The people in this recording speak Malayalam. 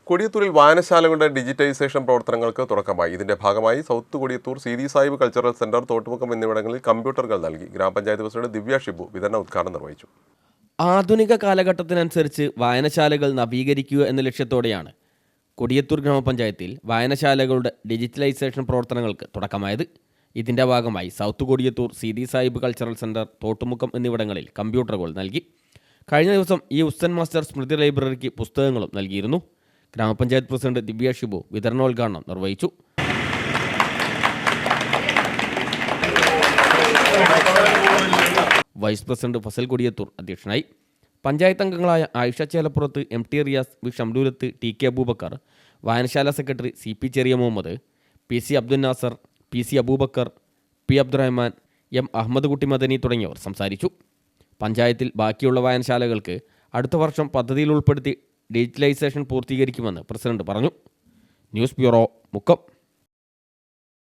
കൊടിയത്തൂരിൽ വായനശാലകളുടെ ഡിജിറ്റൈസേഷൻ പ്രവർത്തനങ്ങൾക്ക് തുടക്കമായി. ഇതിന്റെ ഭാഗമായി south Kodiyathur Seethi Sahib cultural centre, Thottumukkam എന്നിവിടങ്ങളിൽ കമ്പ്യൂട്ടറുകൾ നൽകി. ഗ്രാമപഞ്ചായത്ത് പ്രസിഡന്റ് ദിവ്യ ഷിബു വിതരണ ഉദ്ഘാടനം നിർവഹിച്ചു. ആധുനിക കാലഘട്ടത്തിനനുസരിച്ച് വായനശാലകൾ നവീകരിക്കുക എന്ന ലക്ഷ്യത്തോടെയാണ് കൊടിയത്തൂർ ഗ്രാമപഞ്ചായത്തിൽ വായനശാലകളുടെ ഡിജിറ്റലൈസേഷൻ പ്രവർത്തനങ്ങൾക്ക് തുടക്കമായത്. ഇതിന്റെ ഭാഗമായി south Kodiyathur Seethi Sahib cultural centre, Thottumukkam എന്നിവിടങ്ങളിൽ കമ്പ്യൂട്ടറുകൾ നൽകി. കഴിഞ്ഞ ദിവസം ഈ ഉസ്തൻ മാസ്റ്റർ സ്മൃതി ലൈബ്രറിക്ക് പുസ്തകങ്ങളും നൽകിയിരുന്നു. ഗ്രാമപഞ്ചായത്ത് പ്രസിഡന്റ് ദിവ്യ ഷിബു വിതരണോദ്ഘാടനം നിർവഹിച്ചു. വൈസ് പ്രസിഡന്റ് ഫസൽ കൊടിയത്തൂർ അധ്യക്ഷനായി. പഞ്ചായത്ത് അംഗങ്ങളായ Ayisha Chelappurath, M T Riyas, V Shamlulath, T K Abubakar, വായനശാല secretary C P Cheriya Muhammad, P C Abdul Nasar, P C Abubakar, P Abdurahman, M Ahammed Kutty Madani തുടങ്ങിയവർ സംസാരിച്ചു. പഞ്ചായത്തിൽ ബാക്കിയുള്ള വായനശാലകൾക്ക് അടുത്ത വർഷം പദ്ധതിയിൽ ഉൾപ്പെടുത്തി ഡിജിറ്റലൈസേഷൻ പൂർത്തീകരിക്കുമെന്ന് പ്രസിഡന്റ് പറഞ്ഞു. News bureau, Mukkam.